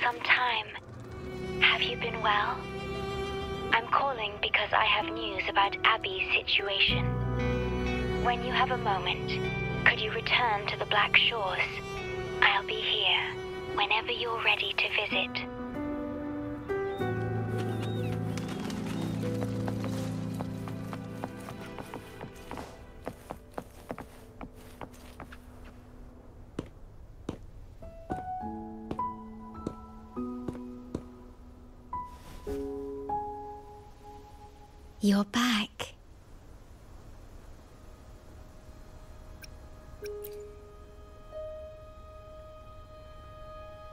some time. Have you been well? I'm calling because I have news about Abby's situation. When you have a moment, could you return to the Black Shores? I'll be here whenever you're ready to visit. You're back.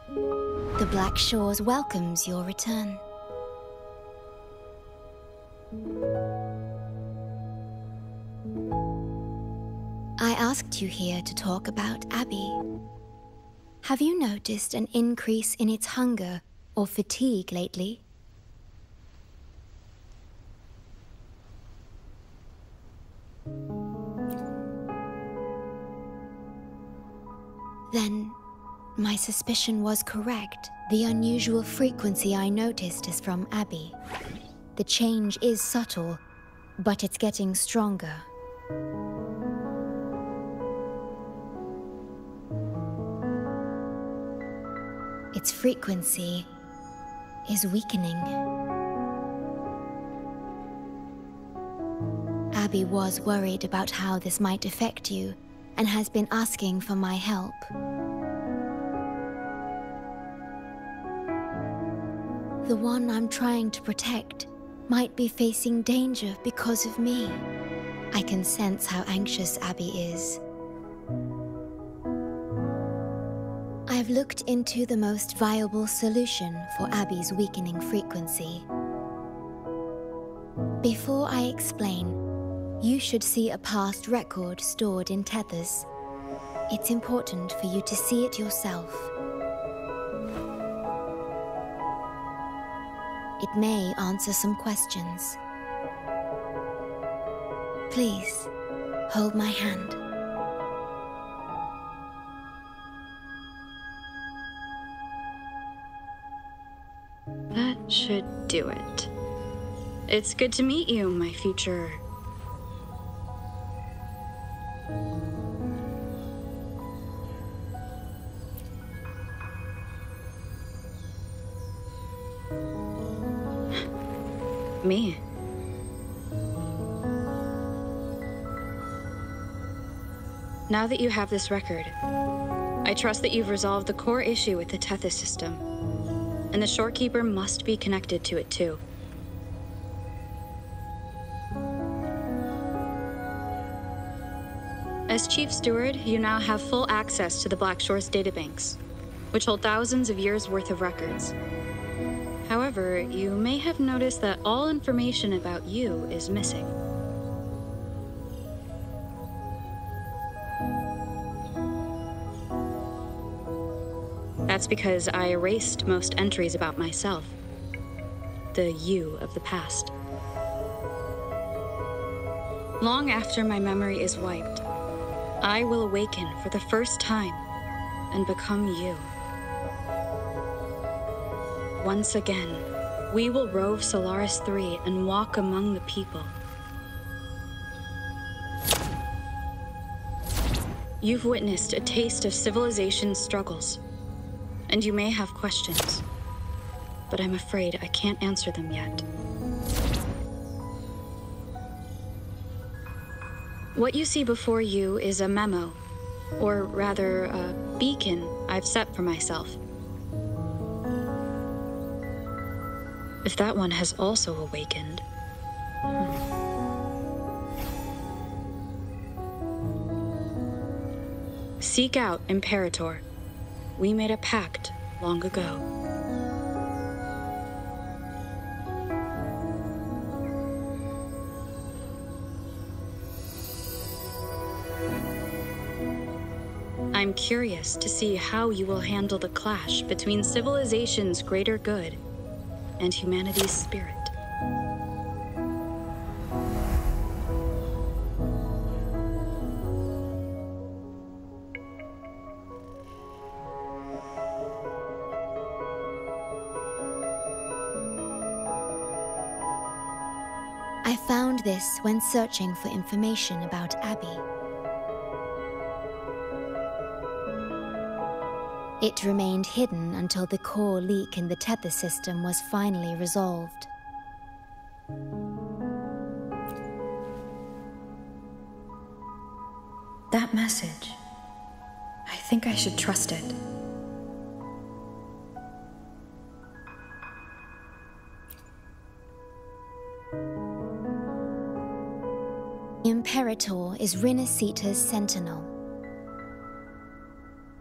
The Black Shores welcomes your return. I asked you here to talk about Abby. Have you noticed an increase in its hunger or fatigue lately? Then, my suspicion was correct. The unusual frequency I noticed is from Abby. The change is subtle, but it's getting stronger. Its frequency is weakening. Abby was worried about how this might affect you, and has been asking for my help. The one I'm trying to protect might be facing danger because of me. I can sense how anxious Abby is. I've looked into the most viable solution for Abby's weakening frequency. Before I explain, you should see a past record stored in tethers. It's important for you to see it yourself. It may answer some questions. Please, hold my hand. That should do it. It's good to meet you, my future... me. Now that you have this record, I trust that you've resolved the core issue with the Tethys system, and the Shorekeeper must be connected to it too. As Chief Steward, you now have full access to the Black Shores databanks, which hold thousands of years' worth of records. However, you may have noticed that all information about you is missing. That's because I erased most entries about myself, the you of the past. Long after my memory is wiped, I will awaken for the first time and become you. Once again, we will rove Solaris 3 and walk among the people. You've witnessed a taste of civilization's struggles, and you may have questions, but I'm afraid I can't answer them yet. What you see before you is a memo, or rather, a beacon I've set for myself. If that one has also awakened... Seek out Imperator. We made a pact long ago. I'm curious to see how you will handle the clash between civilization's greater good and humanity's spirit. found this when searching for information about Abby. It remained hidden until the core leak in the tether system was finally resolved. That message. I think I should trust it. Imperator is Rinasita's sentinel.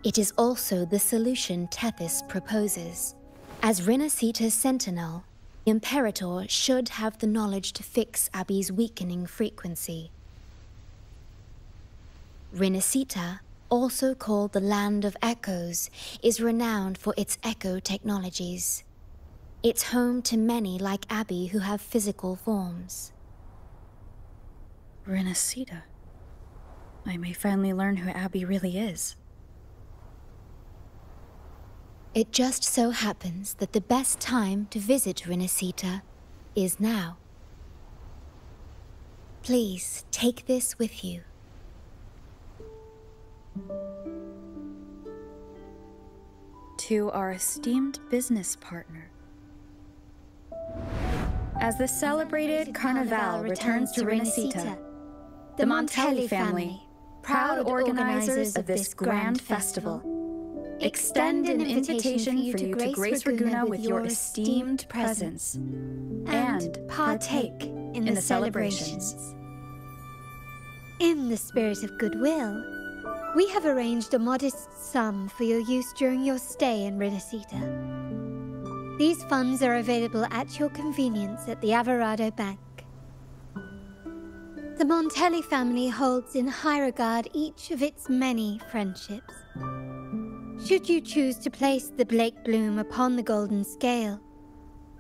It is also the solution Tethys proposes. As Rinasita's sentinel, Imperator should have the knowledge to fix Abby's weakening frequency. Rinasita, also called the Land of Echoes, is renowned for its echo technologies. It's home to many like Abby who have physical forms. Rinasita. I may finally learn who Abby really is. It just so happens that the best time to visit Rinasita is now. Please take this with you. To our esteemed business partner. As the celebrated Carnival returns to Rinasita, the Montelli family, proud organizers of this grand festival, extend an invitation for you to grace Raguna with your esteemed presence and partake in the celebrations. In the spirit of goodwill, we have arranged a modest sum for your use during your stay in Rinasita. These funds are available at your convenience at the Averado Bank. The Montelli family holds in high regard each of its many friendships. Should you choose to place the Blake Bloom upon the golden scale,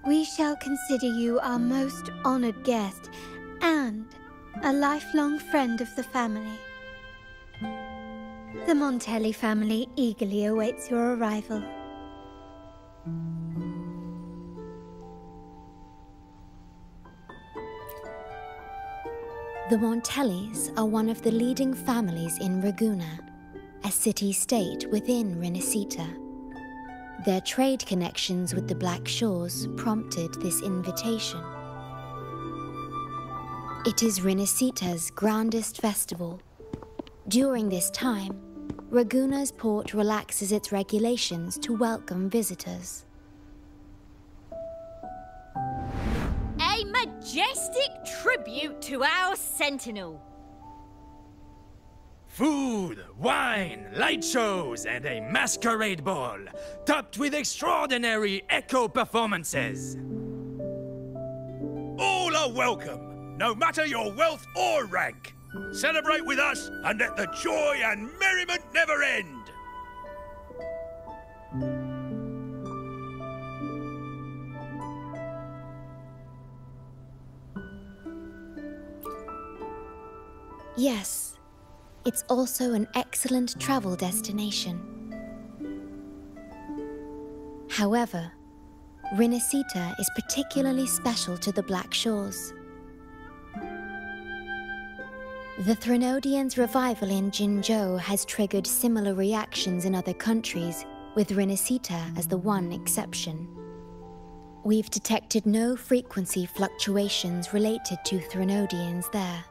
we shall consider you our most honored guest and a lifelong friend of the family. The Montelli family eagerly awaits your arrival. The Montellis are one of the leading families in Raguna, a city-state within Rinasita. Their trade connections with the Black Shores prompted this invitation. It is Rinasita's grandest festival. During this time, Raguna's port relaxes its regulations to welcome visitors. A majestic tribute to our sentinel. Food, wine, light shows, and a masquerade ball, topped with extraordinary echo performances. All are welcome, no matter your wealth or rank. Celebrate with us and let the joy and merriment never end. Yes, it's also an excellent travel destination. However, Rinasita is particularly special to the Black Shores. The Threnodians' revival in Jinzhou has triggered similar reactions in other countries, with Rinasita as the one exception. We've detected no frequency fluctuations related to Threnodians there.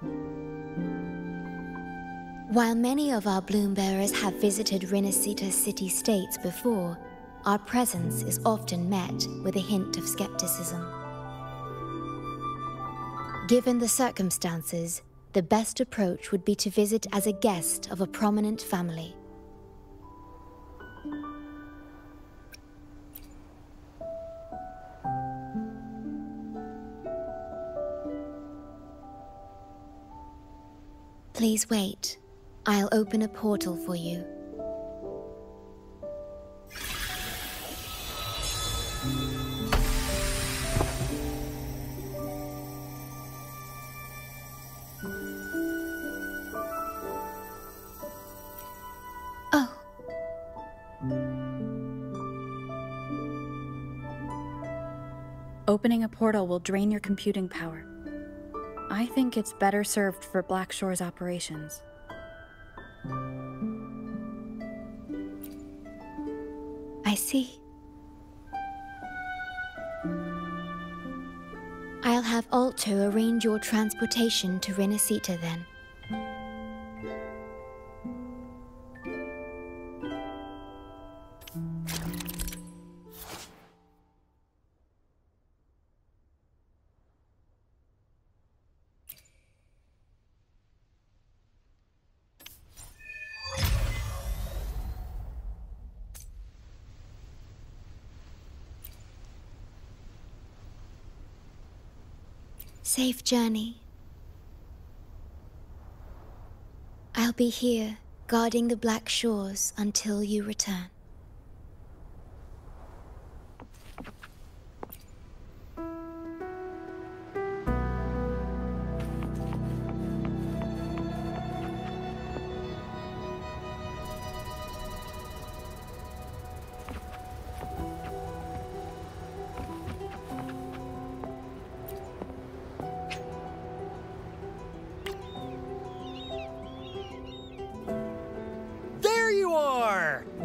While many of our bloom-bearers have visited Rinasita city-states before, our presence is often met with a hint of skepticism. Given the circumstances, the best approach would be to visit as a guest of a prominent family. Please wait. I'll open a portal for you. Oh. Opening a portal will drain your computing power. I think it's better served for Black Shore's operations. I see. I'll have Alto arrange your transportation to Renacita then. Safe journey. I'll be here, guarding the Black Shores until you return.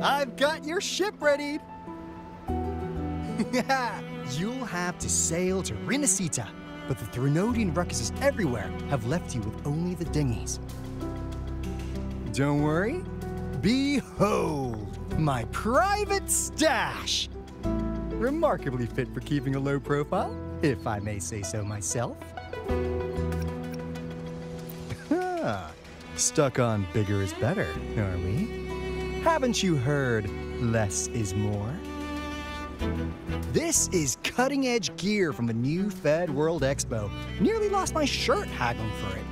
I've got your ship readied! You'll have to sail to Renacita, but the Threnodian ruckuses everywhere have left you with only the dinghies. Don't worry. Behold, my private stash! Remarkably fit for keeping a low profile, if I may say so myself. Stuck on bigger is better, are we? Haven't you heard less is more? This is cutting-edge gear from the new Fed World Expo. Nearly lost my shirt haggling for it.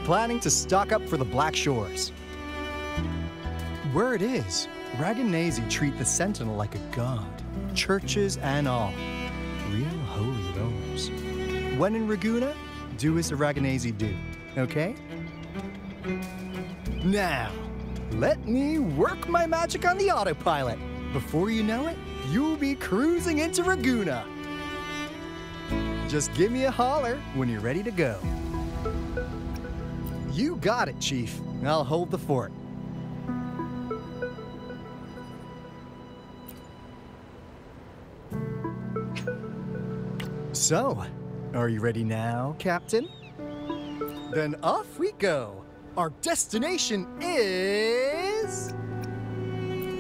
Planning to stock up for the Black Shores. Word is, Raganazi treat the Sentinel like a god. Churches and all. Real holy rollers. When in Raguna, do as the Raganazi do, okay? Now, let me work my magic on the autopilot. Before you know it, you'll be cruising into Raguna. Just give me a holler when you're ready to go. You got it, Chief. I'll hold the fort. So, are you ready now, Captain? Then off we go. Our destination is...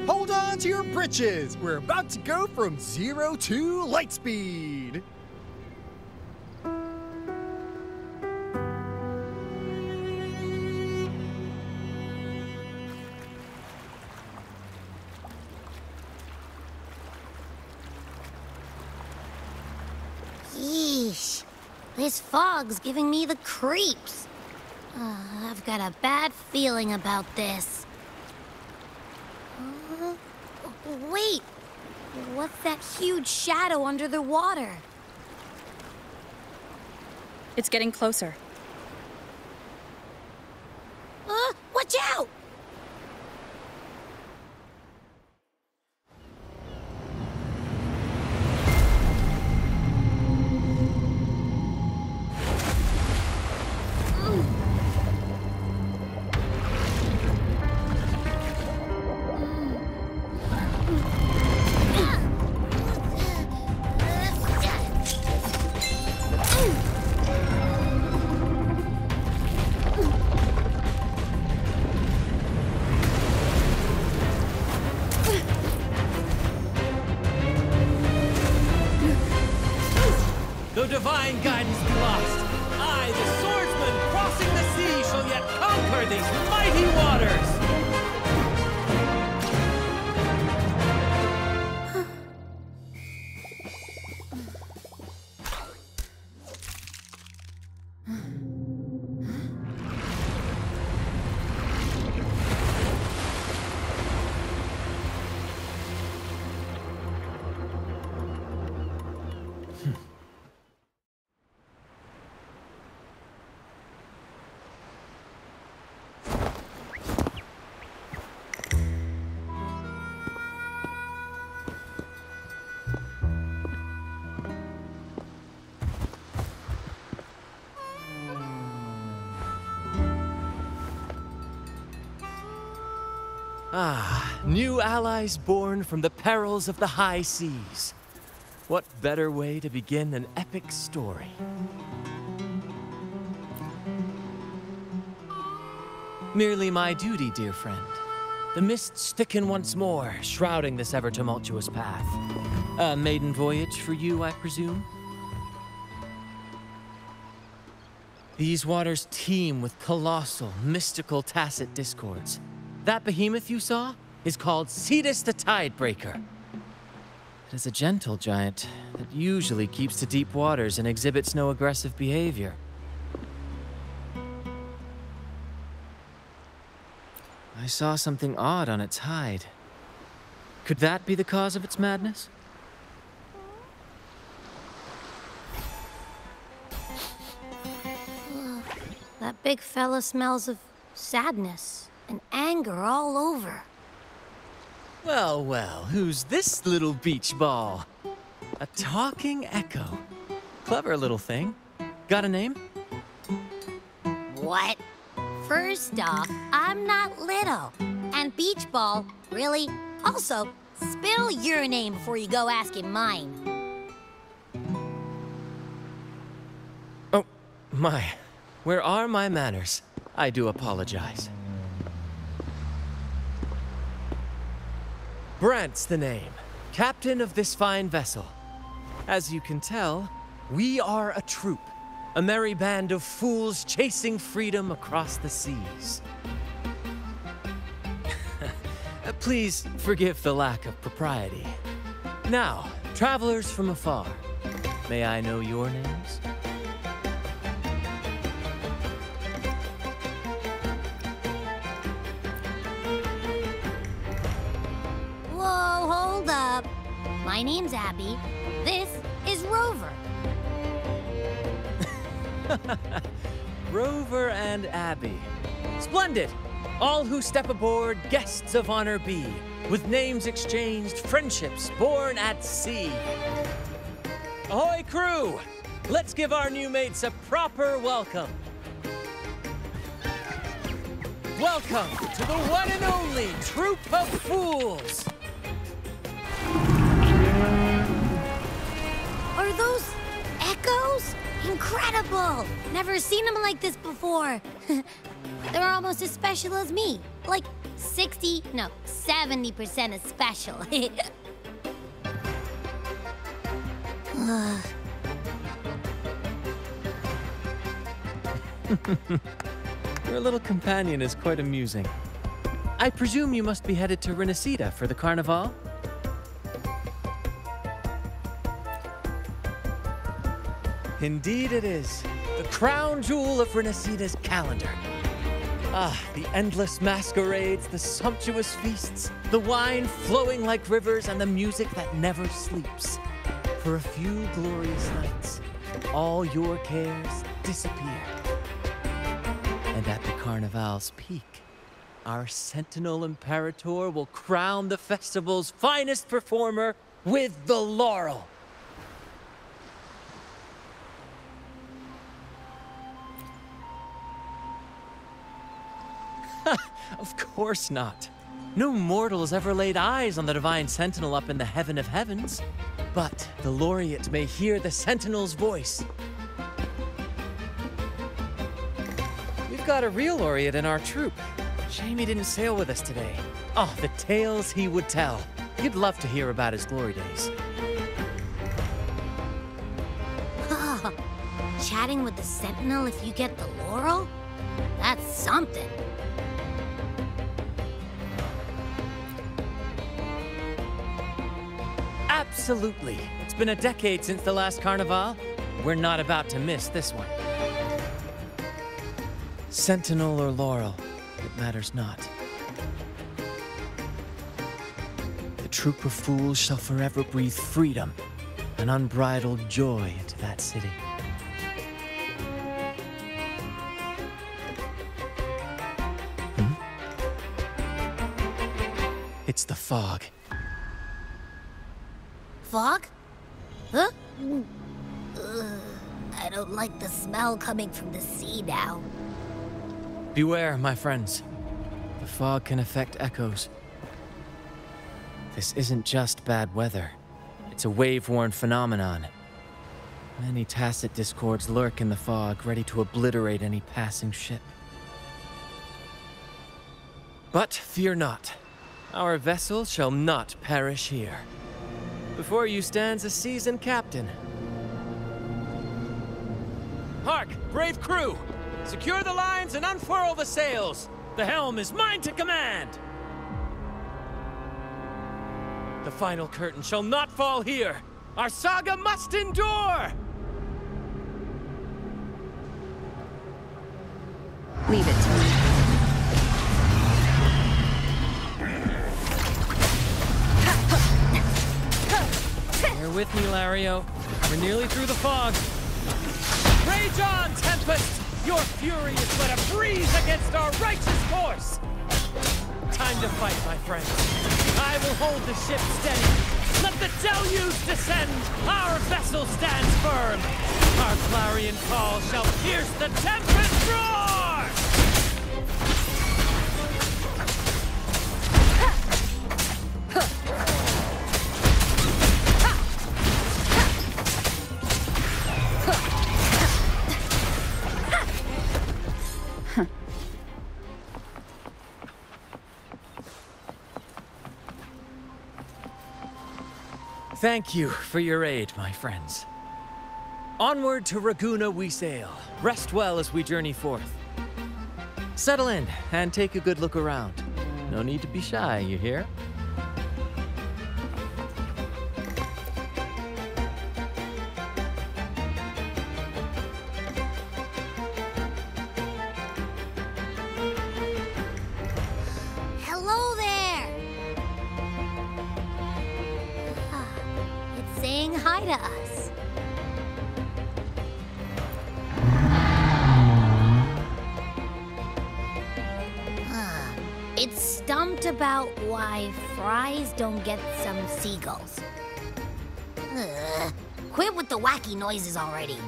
Hold on to your britches! We're about to go from 0 to light speed! Yeesh. This fog's giving me the creeps. I've got a bad feeling about this. Wait! What's that huge shadow under the water? It's getting closer. Watch out! No divine guidance be lost. I, the swordsman crossing the sea, shall yet conquer these mighty waters. Ah, new allies born from the perils of the high seas. What better way to begin an epic story? Merely my duty, dear friend. The mists thicken once more, shrouding this ever-tumultuous path. A maiden voyage for you, I presume? These waters teem with colossal, mystical, tacit discords. That behemoth you saw is called Cetus the Tidebreaker. It is a gentle giant that usually keeps to deep waters and exhibits no aggressive behavior. I saw something odd on its hide. Could that be the cause of its madness? That big fella smells of sadness and anger all over. Well, well, who's this little beach ball? A talking echo. Clever little thing. Got a name? What? First off, I'm not little. And beach ball, really? Also, spill your name before you go asking mine. Oh, my. Where are my manners? I do apologize. Brant's the name, captain of this fine vessel. As you can tell, we are a troop, a merry band of fools chasing freedom across the seas. Please forgive the lack of propriety. Now, travelers from afar, may I know your names? Hold up. My name's Abby. This is Rover. Rover and Abby. Splendid! All who step aboard, guests of honor be. With names exchanged, friendships born at sea. Ahoy, crew! Let's give our new mates a proper welcome. Welcome to the one and only Troop of Fools! Are those echoes? Incredible! Never seen them like this before. They're almost as special as me. Like 70% as special. Your little companion is quite amusing. I presume you must be headed to Renacida for the Carnival? Indeed it is. The crown jewel of Renacida's calendar. Ah, the endless masquerades, the sumptuous feasts, the wine flowing like rivers, and the music that never sleeps. For a few glorious nights, all your cares disappear. And at the Carnival's peak, our Sentinel Imperator will crown the festival's finest performer with the laurel. Of course not. No mortal has ever laid eyes on the Divine Sentinel up in the heaven of heavens. But the laureate may hear the Sentinel's voice. We've got a real laureate in our troop. Shame he didn't sail with us today. Oh, the tales he would tell. You'd love to hear about his glory days. Chatting with the Sentinel if you get the laurel? That's something. Absolutely. It's been a decade since the last Carnival. We're not about to miss this one. Sentinel or laurel, it matters not. The troop of fools shall forever breathe freedom and unbridled joy into that city. It's the fog. Fog? Huh? I don't like the smell coming from the sea now. Beware, my friends. The fog can affect echoes, This isn't just bad weather. It's a wave-worn phenomenon. Many tacit discords lurk in the fog, ready to obliterate any passing ship. But fear not. Our vessel shall not perish here. Before you stands a seasoned captain. Hark, brave crew! Secure the lines and unfurl the sails! The helm is mine to command! The final curtain shall not fall here! Our saga must endure! Leave it to me. Bear with me, Lario. We're nearly through the fog. Rage on, Tempest! Your fury is but a breeze against our righteous course! Time to fight, my friends. I will hold the ship steady. Let the deluge descend! Our vessel stands firm! Our clarion call shall pierce the tempest roar! Thank you for your aid, my friends. Onward to Raguna we sail. Rest well as we journey forth. Settle in and take a good look around. No need to be shy, you hear? Hello there! It's saying hi to us. It's stumped about why fries don't get some seagulls. Quit with the wacky noises already.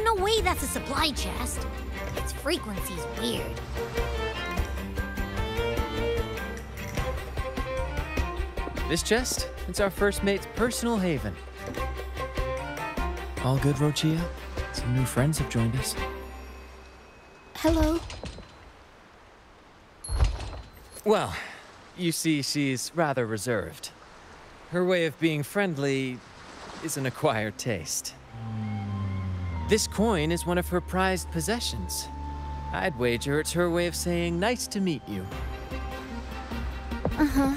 No way that's a supply chest. Its frequency's weird. This chest, it's our first mate's personal haven. All good, Rochia? Some new friends have joined us. Hello. Well, you see, she's rather reserved. Her way of being friendly is an acquired taste. This coin is one of her prized possessions. I'd wager it's her way of saying nice to meet you. Uh-huh.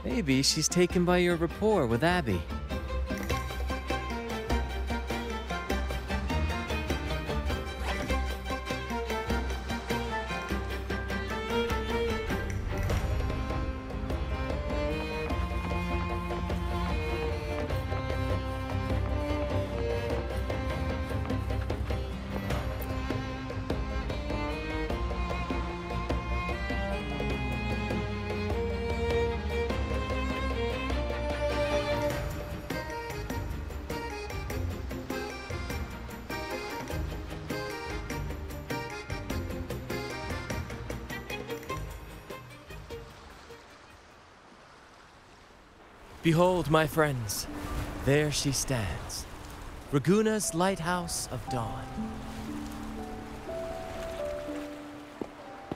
Maybe she's taken by your rapport with Abby. Behold, my friends, there she stands, Raguna's lighthouse of dawn.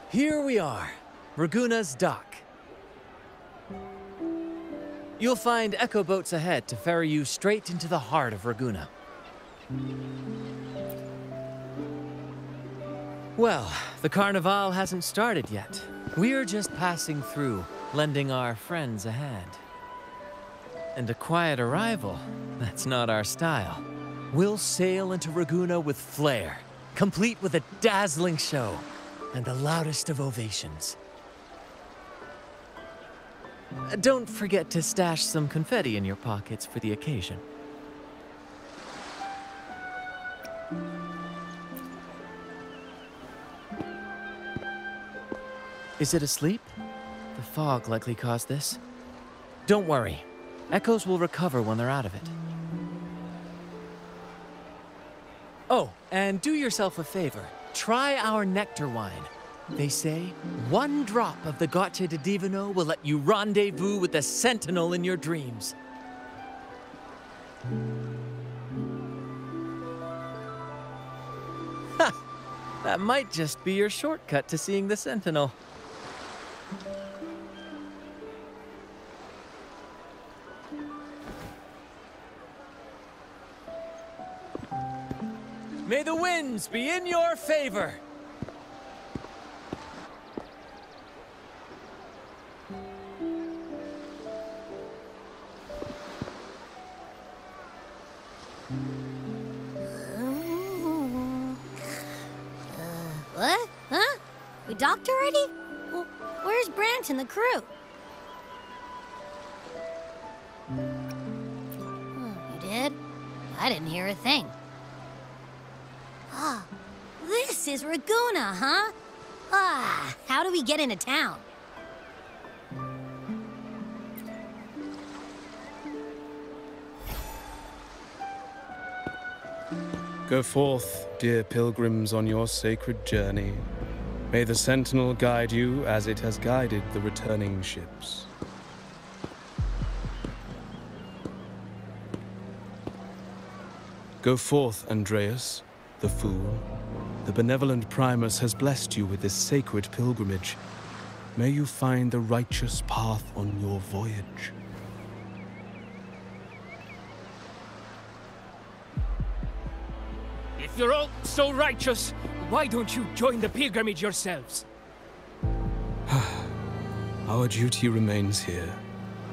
Here we are, Raguna's dock. You'll find echo boats ahead to ferry you straight into the heart of Raguna. Well, the Carnival hasn't started yet, We're just passing through, lending our friends a hand. And a quiet arrival, that's not our style. We'll sail into Raguna with flair, complete with a dazzling show and the loudest of ovations. Don't forget to stash some confetti in your pockets for the occasion. Is it asleep? The fog likely caused this. Don't worry. Echoes will recover when they're out of it. Oh, and do yourself a favor. Try our nectar wine. They say one drop of the Gotcha de Divino will let you rendezvous with the Sentinel in your dreams. Ha! That might just be your shortcut to seeing the Sentinel. May the winds be in your favor! What? Huh? We docked already? Well, where's Brant and the crew? You did? I didn't hear a thing. Ah, this is Raguna, huh? Ah, how do we get into town? Go forth, dear pilgrims, on your sacred journey. May the Sentinel guide you as it has guided the returning ships. Go forth, Andreas, the fool. The benevolent Primus has blessed you with this sacred pilgrimage. May you find the righteous path on your voyage. If you're all so righteous, why don't you join the pilgrimage yourselves? Our duty remains here,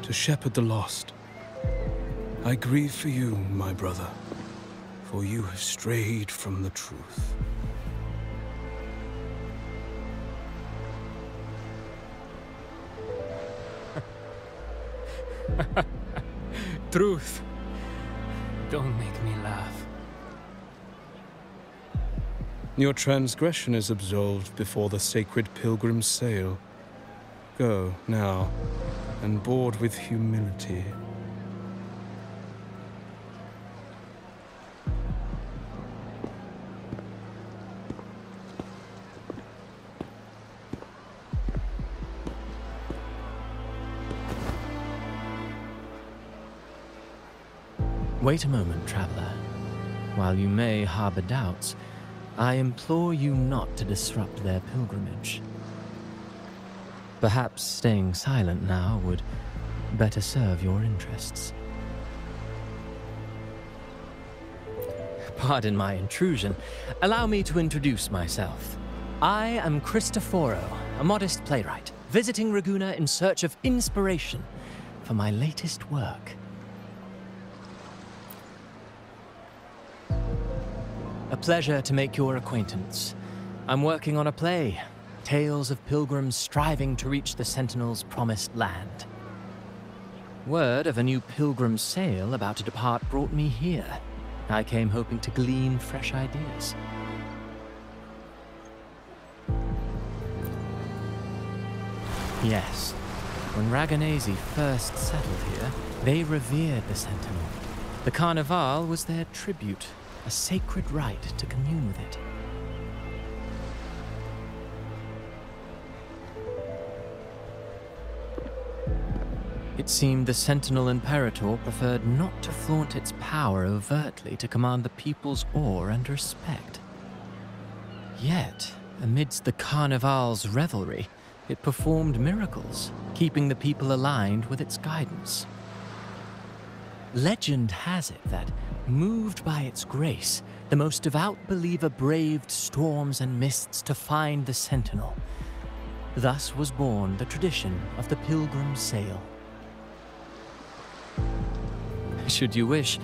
to shepherd the lost. I grieve for you, my brother, for you have strayed from the truth. Truth. Don't make me laugh. Your transgression is absolved before the sacred pilgrims sail. Go, now, and board with humility. Wait a moment, traveler. While you may harbor doubts, I implore you not to disrupt their pilgrimage. Perhaps staying silent now would better serve your interests. Pardon my intrusion. Allow me to introduce myself. I am Cristoforo, a modest playwright, visiting Raguna in search of inspiration for my latest work. A pleasure to make your acquaintance. I'm working on a play, tales of pilgrims striving to reach the Sentinel's promised land. Word of a new pilgrim sail about to depart brought me here. I came hoping to glean fresh ideas. Yes, when Raganesi first settled here, they revered the Sentinel. The Carnival was their tribute, a sacred right to commune with it. It seemed the Sentinel Imperator preferred not to flaunt its power overtly to command the people's awe and respect. Yet, amidst the Carnival's revelry, it performed miracles, keeping the people aligned with its guidance. Legend has it that, moved by its grace, the most devout believer braved storms and mists to find the Sentinel. Thus was born the tradition of the pilgrim sail. Should you wish,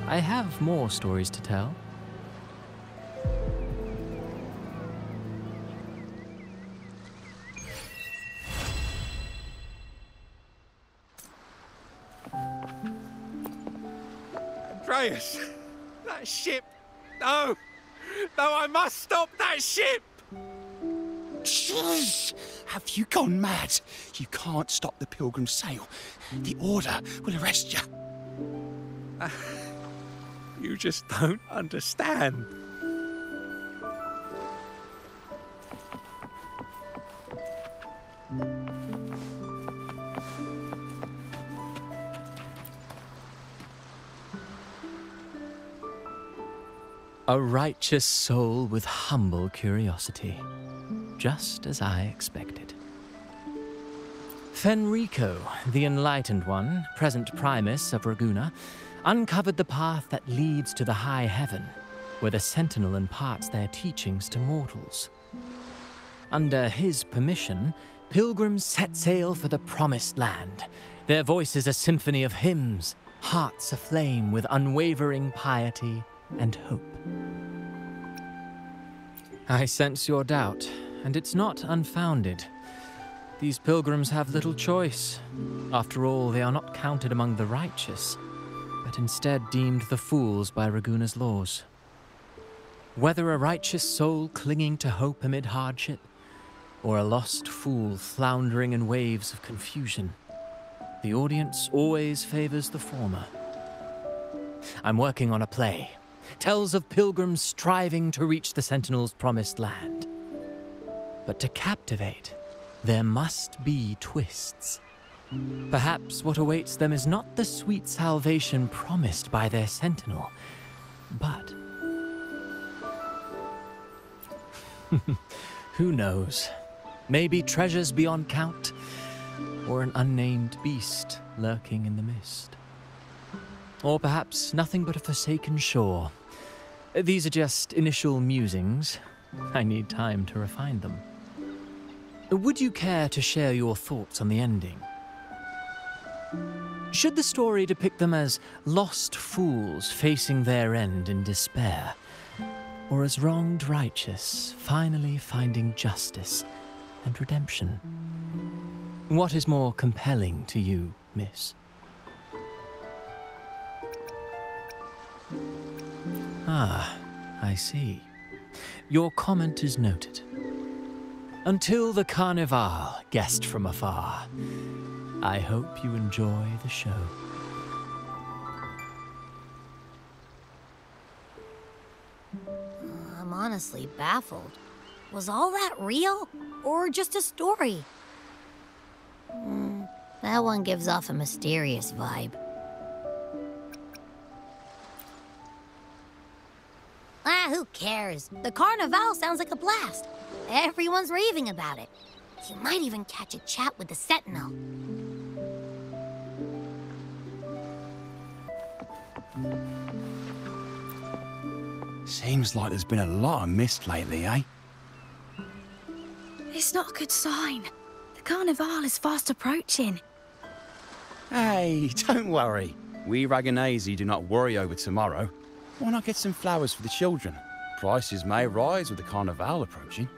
I have more stories to tell. Andreas! That ship! No! No, I must stop that ship! Shh! Have you gone mad? You can't stop the pilgrim sail. The Order will arrest you. You just don't understand. A righteous soul with humble curiosity, just as I expected. Fenrico, the Enlightened One, present Primus of Raguna, uncovered the path that leads to the high heaven, where the Sentinel imparts their teachings to mortals. Under his permission, pilgrims set sail for the Promised Land, their voices a symphony of hymns, hearts aflame with unwavering piety and hope. I sense your doubt, and it's not unfounded. These pilgrims have little choice. After all, they are not counted among the righteous, but instead deemed the fools by Raguna's laws. Whether a righteous soul clinging to hope amid hardship, or a lost fool floundering in waves of confusion, the audience always favors the former. I'm working on a play. Tells of pilgrims striving to reach the Sentinel's promised land. But to captivate, there must be twists. Perhaps what awaits them is not the sweet salvation promised by their Sentinel, but... who knows? Maybe treasures beyond count, or an unnamed beast lurking in the mist. Or perhaps nothing but a forsaken shore. These are just initial musings. I need time to refine them. Would you care to share your thoughts on the ending? Should the story depict them as lost fools facing their end in despair, or as wronged righteous finally finding justice and redemption? What is more compelling to you, miss? Ah, I see. Your comment is noted. Until the Carnival, guest from afar, I hope you enjoy the show. I'm honestly baffled. Was all that real, or just a story? That one gives off a mysterious vibe. Who cares? The Carnival sounds like a blast. Everyone's raving about it. You might even catch a chat with the Sentinel. Seems like there's been a lot of mist lately, eh? It's not a good sign. The Carnival is fast approaching. Hey, don't worry. We Raganese do not worry over tomorrow. Why not get some flowers for the children? Prices may rise with the Carnival approaching.